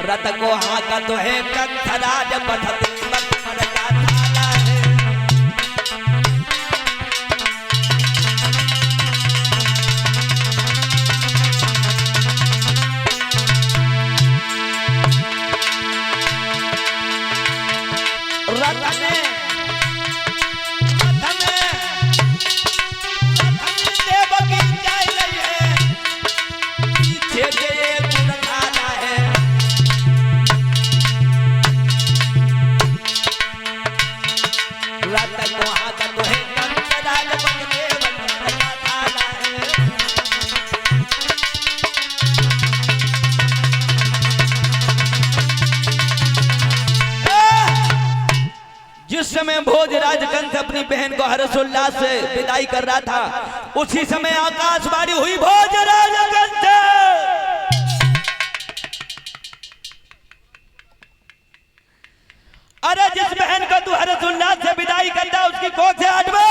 रत को हाँका तो है कंथराज पथत मर का थाला है। रत में देवकी जाय रही है, पीछे से गुणगाना है। रत को हाँका तो है कंथराज पथत मर का थाला है। जिस समय भोजराज कंस अपनी बहन को हर्षोल्लास से विदाई कर रहा था, उसी समय आकाशवाणी हुई भोजराज कंस, अरे जिस बहन को तू हर्षोल्लास से विदाई करता उसकी कोख से हटवा।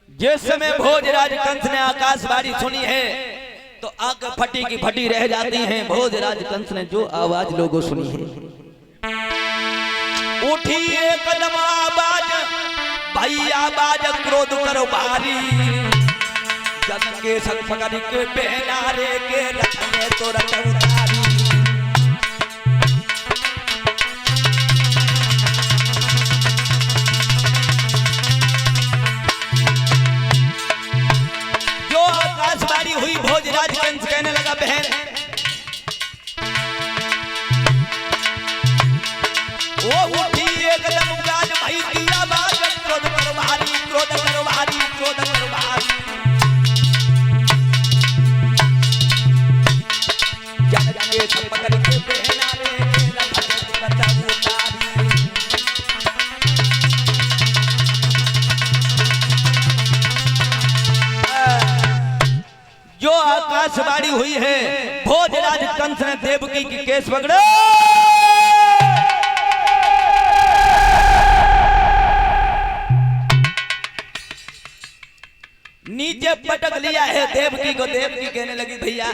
जिस समय भोजराज कंस ने आकाशवाणी सुनी है तो आंख फटी की फटी रह जाती हैं। भोजराज कंस ने जो आवाज लोगों सुनी है, उठी एक कदम आवाज, भैया आवाज क्रोध करो भारी, जग के संग पकड़ के पहनारे के रथ में तो रथ उतारी। आकाशवाणी हुई भोजराज कंस कहने लगा बहन, वो उठी एकदम गाज भाई की आवाज, क्रोध करो भारी, क्रोध करो भारी, क्रोध करो भारी। जग के संग पकड़ के पहनारे रथ में रथ उतारी। जो आकाशवाणी हुई है, भोजराज कंस ने देवकी की केस पकड़े, नीचे पटक लिया है देवकी को। देवकी कहने लगी भैया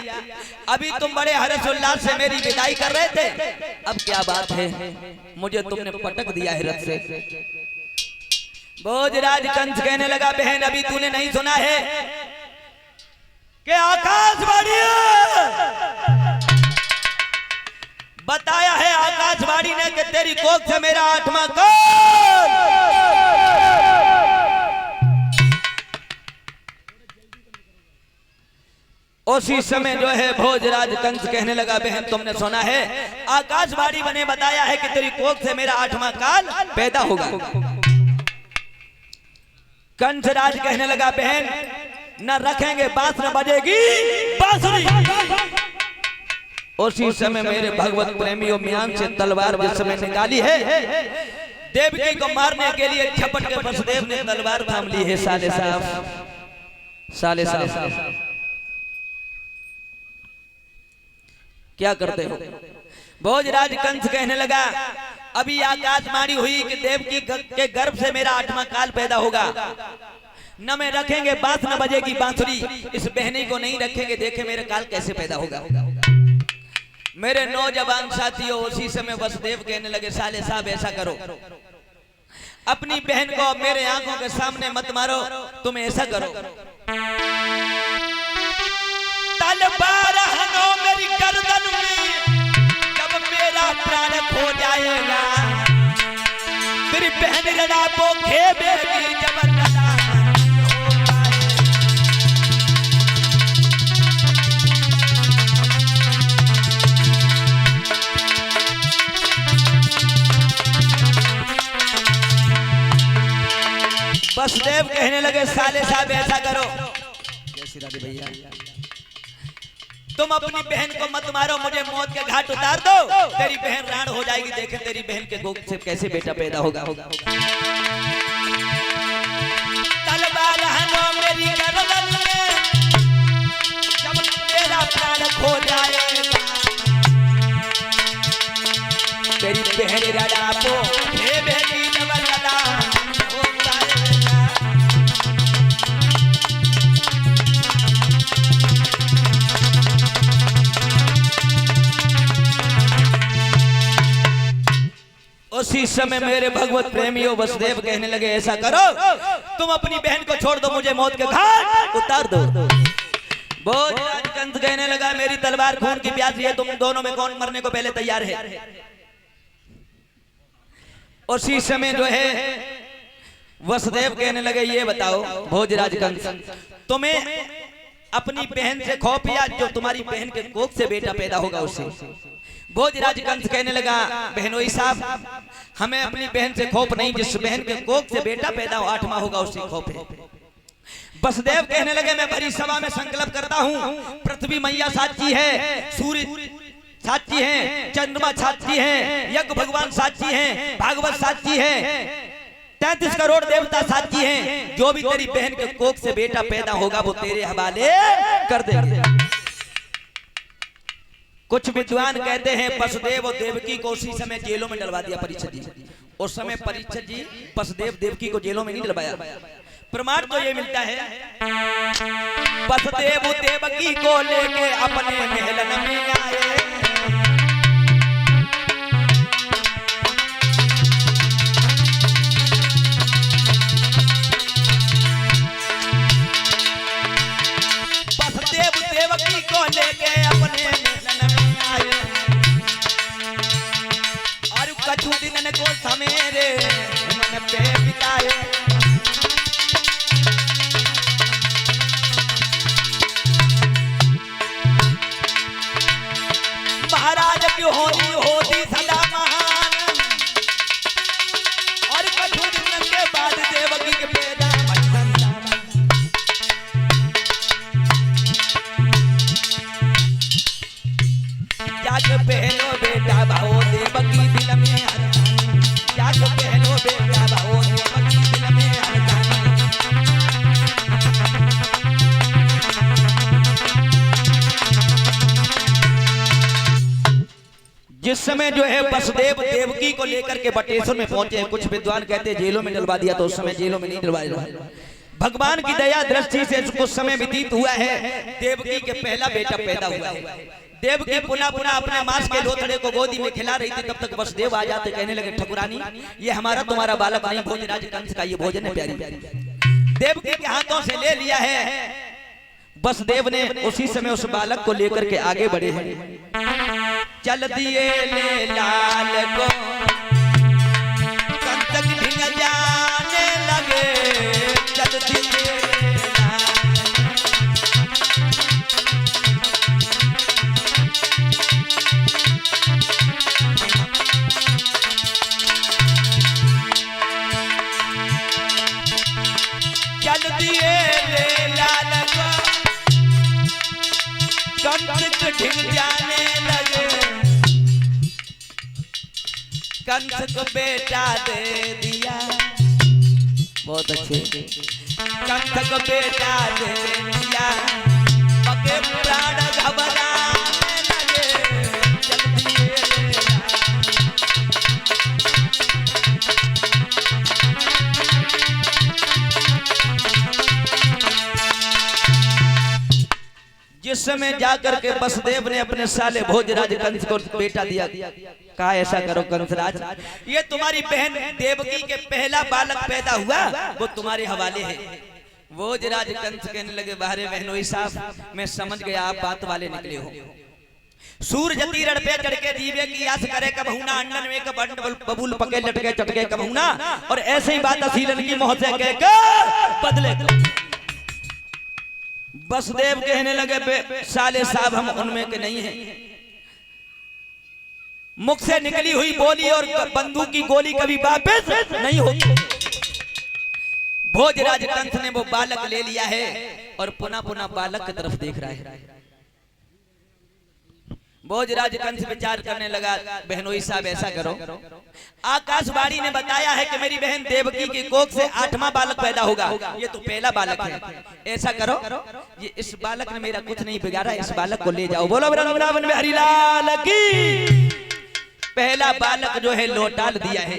अभी तुम बड़े हर्षोल्लास से मेरी विदाई कर रहे थे, अब क्या बात है, मुझे तुमने पटक दिया है रथ से। भोजराज कंस कहने लगा बहन अभी तूने नहीं सुना है कि आकाशवाणी बताया है, आकाशवाणी ने कि तेरी कोख से मेरा 8वां काल। उसी समय जो है भोजराज कंस कहने लगा बहन तुमने सुना है, आकाशवाणी ने बताया है कि तेरी कोख से मेरा 8वां काल पैदा होगा। कंसराज कहने लगा बहन न रखेंगे बांस न बजेगी बांसुरी। उसी समय मेरे भगवत प्रेमियों म्यान से तलवार जिस समय निकाली है, देवकी को मारने के लिए झपट के वसुदेव ने तलवार थाम ली है। साले साहब, साले साहब क्या करते हो? भोजराज कंस कहने लगा अभी आकाशवाणी हुई कि देवकी के गर्भ से मेरा 8वां काल पैदा होगा, न में रखेंगे बांस न बजेगी बांसुरी। इस बहनी को नहीं रखेंगे, देखे मेरे काल कैसे पैदा होगा। मेरे नौजवान साथियों उसी समय वसुदेव कहने लगे साले साहब ऐसा करो, अपनी बहन को मेरे आंखों के सामने मत मारो, तुम ऐसा करो तलवार हनो मेरी गर्दन में, जब मेरा प्राण खो जाएगा मेरी बहन रड़ा को खेबेगी जब रड़ा। वसुदेव कहने लगे साले साहब ऐसा करो, भैया तुम अपनी बहन को मत मारो, मुझे मौत के घाट उतार दो, तेरी बहन राण हो जाएगी, देखे तेरी बहन के गोद से कैसे बेटा पैदा होगा। तलवार हनो मेरी गर्दन में, जब मेरा प्राण खो जाएगा तेरी बहन रड़ा को हे बेटी जब रड़ा होता है। उसी समय मेरे भगवत प्रेमियों वसुदेव कहने लगे ऐसा करो, तुम अपनी बहन को छोड़ दो, मुझे मौत के घाट उतार दो। भोजराज कंस कहने लगा मेरी तलवार खून की प्यासी है, तुम दोनों में कौन मरने को पहले तैयार है? उसी समय जो है वसुदेव कहने लगे ये बताओ भोजराज कंस, तुम्हें अपनी बहन से खौफ या जो तुम्हारी बहन के कोख से बेटा पैदा होगा उससे? भोजराज कंस कहने लगा बहनोई साहब, हमें अपनी बहन से खौफ नहीं, जिस बहन के कोख से बेटा पैदा हो 8वां होगा उससे खौफ है। वसुदेव कहने लगे मैं भरी सभा में संकल्प करता हूं, पृथ्वी मैया साक्षी है, सूर्य साक्षी है, चंद्रमा साक्षी है, यज्ञ भगवान साक्षी है, भागवत साक्षी है, 33 करोड़ देवता साक्षी हैं, जो भी तेरी बहन के कोख से बेटा पैदा होगा वो तेरे हवाले कर देंगे। कुछ विद्वान कहते हैं वसुदेव और देवकी को उसी समय जेलों में डलवा दिया परीक्षित जी। उस समय परीक्षित जी वसुदेव देवकी को जेलों में नहीं डलवाया। प्रमाण तो ये मिलता है वसुदेव देवकी को लेके अपने महल में आए, देवकी को लेके अपने महल में आए, और कछु दिन को समेरे मन पे बिताए। महाराज की होली होती सदा महान, और कछु दिन के बाद देवकी के पैदा पहलो बेटा भाओ देवकी दिल में अरदानी, जाग पहलो बेटा भाओ देवकी दिल में अरदानी। जिस समय जो है वसुदेव देवकी को लेकर के बटेश्वर में पहुंचे, कुछ विद्वान कहते हैं जेलों में डलवा दिया, तो उस समय जेलों में नहीं डलवाया। भगवान की दया दृष्टि से कुछ समय व्यतीत हुआ है, देवकी के पहला बेटा पैदा हुआ है। देवकी पुनः पुनः अपने मांस के लोथड़े को गोदी में खिला रही थी, तब तक वसुदेव आ जाते, कहने लगे ठकुरानी ये हमारा तुम्हारा बालक नहीं, भोजराज कंस का ये भोजन है प्यारी। देवकी के हाथों से ले लिया है। वसुदेव ने उसी समय उस बालक को लेकर के आगे बढ़े हैं। चल दिए ले लाल को कंस भिंग जाने लगे, चल दिए ढिग जाने लगे, कंस को बेटा दे दिया, बहुत अच्छे, कंस को बेटा दे दिया, पके प्राण घबराने लगे, चल दिए जिस समय जाकर के वसुदेव ने अपने साले भोजराज कंस को बेटा दिया, कहा ऐसा करो कंसराज, ये तुम्हारी बहन देवकी के पहला बालक पैदा हुआ वो तुम्हारे हवाले है। भोजराज कंस कहने लगे बाहरे बहनोई साहब, मैं समझ गया आप बात वाले निकले हो। सूरज तीरण पे चढ़ के दीवे की आस करे कबहुना, अंडन में बंड बबूल पके लटके चटके कबहुना, और ऐसे ही बात असीलन की मोह से कह के बदले। वसुदेव कहने लगे साले साहब हम उनमें के नहीं हैं, मुख से निकली हुई बोली और बंदूक की गोली कभी वापस नहीं होती। भोजराज कंस ने वो बालक ले लिया है और पुनः पुनः बालक की तरफ देख रहा है। भोजराज कंस विचार करने लगा बहनोई साहब ऐसा करो, आकाशवाणी ने बताया है कि मेरी बहन देवकी की कोख से 8वां बालक पैदा होगा, ये तो पहला बालक है, ऐसा करो ये इस बालक ने मेरा कुछ नहीं बिगाड़ा, इस बालक को ले जाओ। बोलो वृंदावन में हरिलाल की। पहला बालक जो है लौटा दिया है,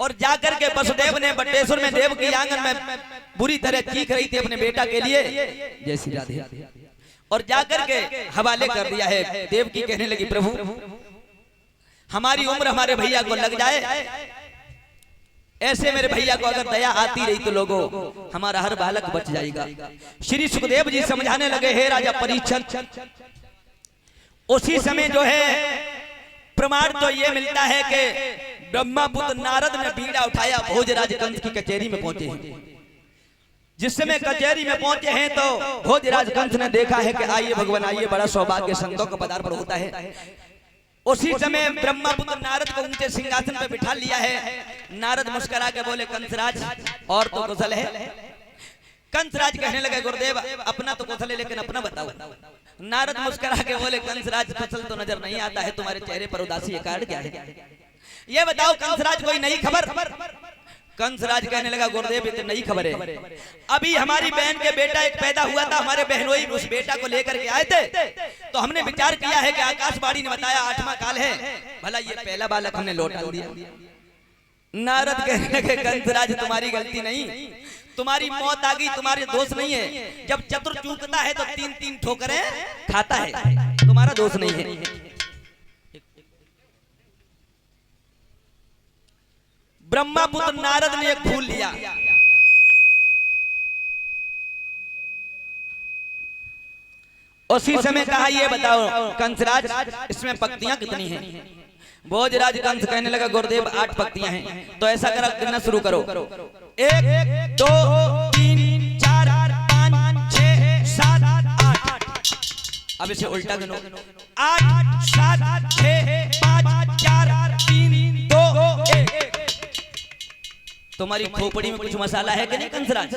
और जाकर के वसुदेव ने बटेश्वर में देव की आंगन में बुरी तरह चीख रही थी अपने बेटा के लिए, जय श्री राधे, और जाकर के हवाले कर दिया है। देवकी कहने लगी प्रभु हमारी उम्र हमारे भैया को लग जाए, ऐसे मेरे भैया को अगर दया आती रही तो लोगों हमारा हर बालक बच जाएगा। श्री सुखदेव जी समझाने लगे, हे राजा परीक्षित, उसी समय जो है प्रमाण तो ये मिलता है कि ब्रह्मापुत्र नारद ने बीड़ा उठाया, भोजराज कंस की कचहरी में पहुंचे हैं। जिस समय कचहरी में पहुंचे हैं तो भोजराज कंस ने देखा है कि आइए भगवान आइए, बड़ा सौभाग्य संतों का पदार्पण होता है। उसी समय ब्रह्मापुत्र नारद को ऊंचे सिंहासन पे बिठा लिया है। नारद मुस्कुरा के बोले, कंसराज और तो कुशल है? कंसराज कहने लगे, गुरुदेव अपना तो कुशल है लेकिन अपना बताओ। नारद मुस्कुरा के बोले, कंसराज कुशल तो नजर नहीं आता है, तुम्हारे चेहरे पर उदासी है, कारण क्या है ये बताओ कंसराज, कोई नई खबर? कंसराज कहने लगा, गुरुदेव ये तो नई खबर है, अभी हमारी बहन के बेटा एक पैदा हुआ था, हमारे बहनोई उस बेटा को लेकर के आए थे, तो हमने विचार किया है कि आकाशवाणी ने बताया 8वां काल है, भला ये पहला बालक हमने लौटा दिया। नारद कहने लगे, कंसराज तुम्हारी गलती नहीं, तुम्हारी मौत आ गई, तुम्हारे दोष नहीं है। जब चतुर चूकता है तो 3-3 ठोकरें खाता है, तुम्हारा दोष नहीं है। ब्रह्मापुत्र नारद ने एक फूल लिया, उसी समय कहा, ये बताओ कंसराज इसमें पत्तियां कितनी हैं? भोजराज कंस कहने लगा, गुरुदेव 8 पत्तियां हैं। तो ऐसा करो, गिनना शुरू करो, 1 2 3 4 5 6 7 8। अब इसे उल्टा गिनो, 8 7 6 5 4 3 2 1। तुम्हारी खोपड़ी में कुछ मसाला है कि नहीं कंसराज?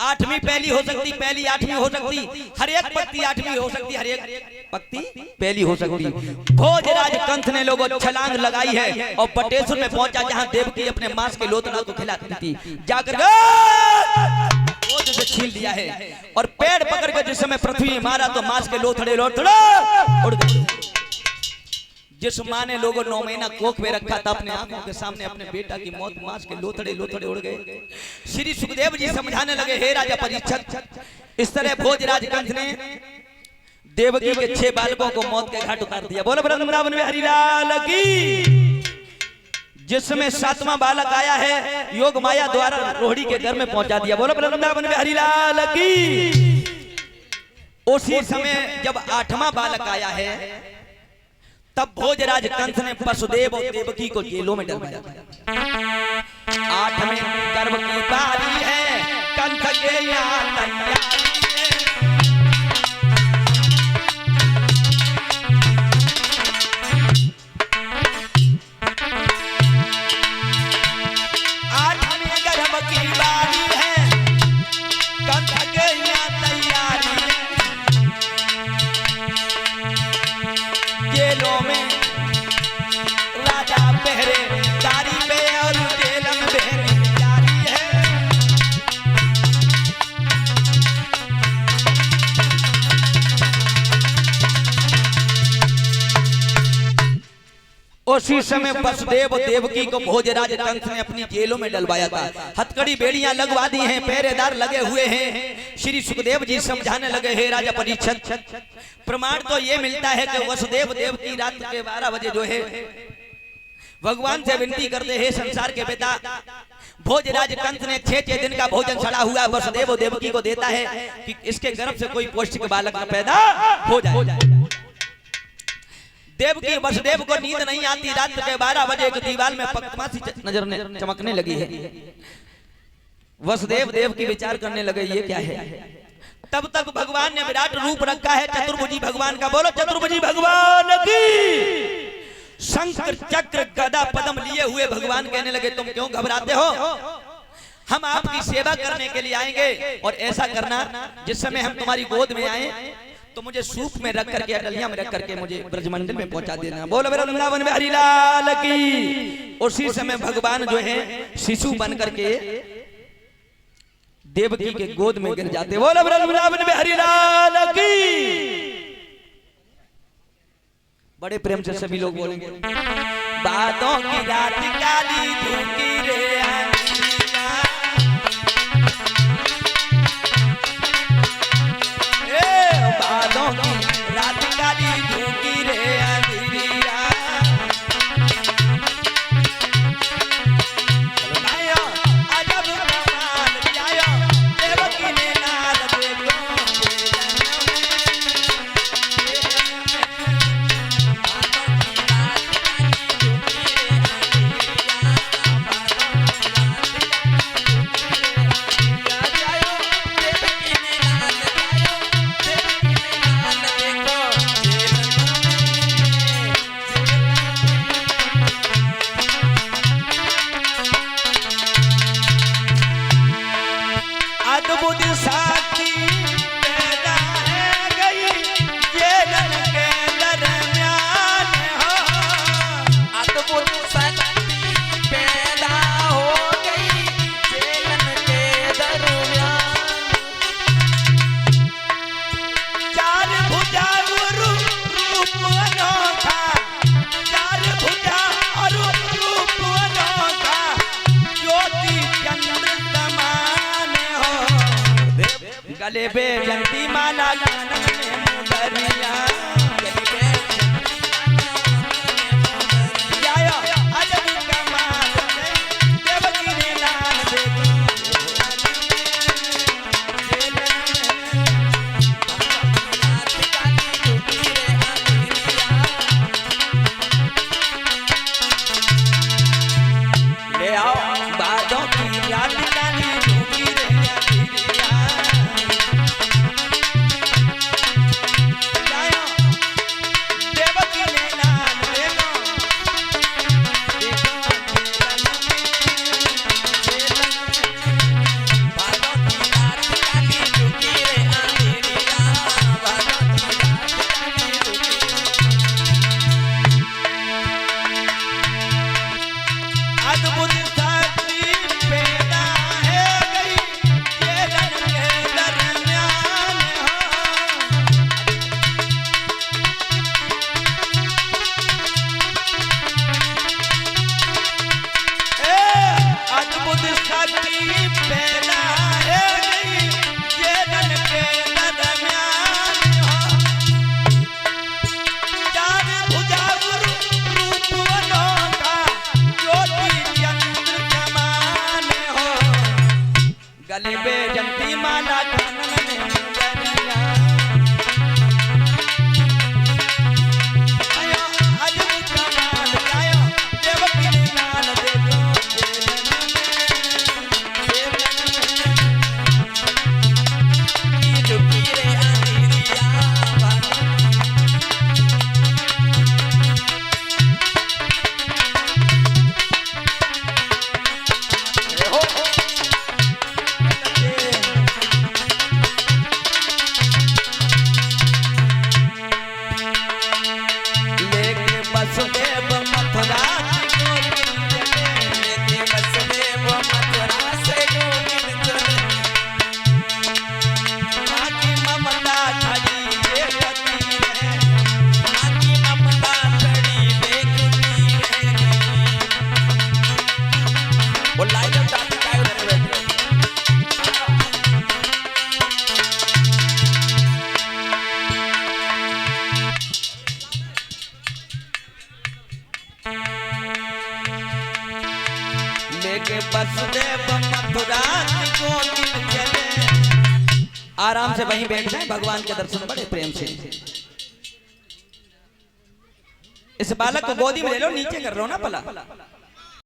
8वीं पहली हो सकती, पहली 8वीं हो सकती, हर एक पत्ती 8वीं हो सकती, हर एक पत्ती पहली हो सकती। भोजराज कंस ने लोगों छलांग लगाई है और बटेश्वर में पहुंचा, जहां देवकी अपने मांस के लोथड़ा को खिलाती थी। जाकर से छीन लिया है और पेड़ पकड़ कर जिस समय पृथ्वी में मारा तो मांस के लोथड़े उड़ गए। जिस माँ ने लोगों 9 महीना कोख में रखा था, अपने आंखों के सामने अपने बेटा की मौत, मांस के लोथड़े उड़ गए। श्री सुखदेव जी समझाने लगे, हे राजा परीक्षित, इस तरह भोजराज कंस ने देवकी के 6 बालकों को मौत के घाट उतार दिया। बोलो वृंदावन में हरि लाल की। जिस समय 7वां बालक आया है, योग माया द्वारा रोहिणी के घर में पहुंचा दिया। बोलो वृंदावन में हरि लाल की। उसी समय जब 8वां बालक आया है, तब भोजराज कंस ने वसुदेव और देवकी को जेलों में डलवाया। 8वें गर्भ की बारी है, कंस के यहाँ तैयारी है। 8वें गर्भ की बारी है, कंस के यहाँ तैयारी है। जेलों में राजा पहरेदारी पे और जेल में बेरोजगारी है। उसी समय वसुदेव देवकी को भोजराज कंस ने अपनी जेलों में डलवाया था। हथकड़ी बेड़ियां लगवा दी हैं, पहरेदार लगे हुए हैं। श्री सुखदेव जी समझाने लगे, हे राजा परीक्षित, प्रमाण तो ये मिलता है कि वसुदेव देव की रात के 12 बजे जो है भगवान से विनती करते हैं, संसार के पिता। भोजराज कंस ने 6 दिन का भोजन सड़ा हुआ वसुदेव देवकी को देता है कि इसके गर्भ से कोई पौष्टिक बालक न पैदा हो जाए। देवकी वसुदेव को नींद नहीं आती, रात के 12 बजे एक दीवार में पक्षी नजर चमकने लगी है। वसुदेव देव की विचार करने लगे, ये क्या है? तब तक भगवान ने विराट रूप रखा है चतुर्भुजी भगवान का। बोलो चतुर्भुजी भगवान की। शंख चक्र गदा पद्म लिए हुए भगवान कहने लगे, तुम क्यों घबराते हो? हम आपकी सेवा करने के लिए आएंगे, और ऐसा करना जिस समय हम तुम्हारी गोद में आए तो मुझे सूप में रख करके, अटलिया में रख करके मुझे ब्रजमंडल में पहुंचा देना। बोलो वृंदावन में हरि लाल की। उसी समय भगवान जो है शिशु बन करके देवकी के गोद में गिर जाते। बोलो वृंदावन में हरि लाल की। बड़े प्रेम से सभी लोग बोलेंगे, बातों की रात काली धूकी रे बातों की रात काली धूकी रे अंधिरिया। अद्भुत साथी पैदा है गई जेलन के दरमियान हो। अद्भुत शक्ति पैदा हो गई जेलन के दरमियान। चार भुजा रूप अनोखा, चार भुजा और रूप अनोखा, ज्योति चंद्र समान हो। गले पे जंती माला कानन में मुंदरिया, जायो अजब कमाल है, देवकी ने लाल देखो ले आओ बादों की याद काली झूठी रे अधीरिया। जायो देवकी ने लाल देखो देखो बादों की रात काली झुकी रे अंधेरिया, बादों की रात काली झुकी। अद्भुत शक्ति पैदा है गई जेलन के दरमियान हो। अद्भुत शक्ति पैदा है गई जेलन के दरमियान हो। चार भुजा रूप अनोखा, ज्योति चंद्र समान हो। गले पे जंती माला कानन में मुंदरिया, आयो अजब कमाल, आयो देवकी ने लाल देखो जेलन में झुकी रे अंधेरिया, बादों हो। लेके वसुदेव मथुरा को चले, लेके वसुदेव मथुरा से गोविंद चले। माँ की ममता खड़ी देखती है, माँ की ममता खड़ी देखती रहेगी। वो लाइन में जाती काय उधर बैठ गई। लेके वसुदेव मथुरा को चले। आराम से वहीं बैठ जाए, भगवान के दर्शन बड़े प्रेम से। इस बालक को गोदी में ले लो, नीचे कर रहा हूं ना पला।